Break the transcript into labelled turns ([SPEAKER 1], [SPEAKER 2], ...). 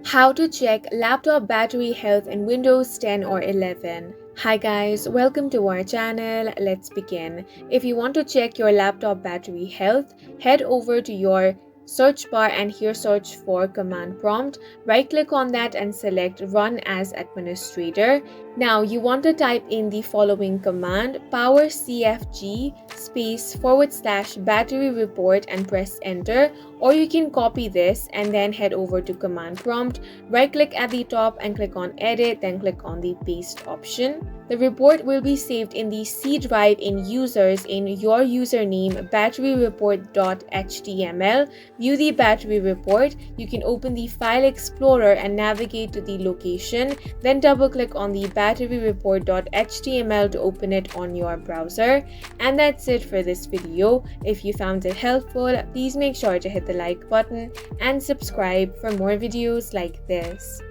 [SPEAKER 1] How to check laptop battery health in Windows 10 or 11. Hi guys, welcome to our channel. Let's begin. If you want to check your laptop battery health, head over to your search bar and here search for command prompt. Right click on that and select run as administrator. Now you want to type in the following command power cfg / battery report and press enter, or you can copy this and then head over to command prompt, right click at the top and click on edit, then click on the paste option. The report will be saved in the C drive in users in your username batteryreport.html. View the battery report. You can open the file explorer and navigate to the location, then double click on the batteryreport.html to open it on your browser. And that's it for this video. If you found it helpful, please make sure to hit the like button and subscribe for more videos like this.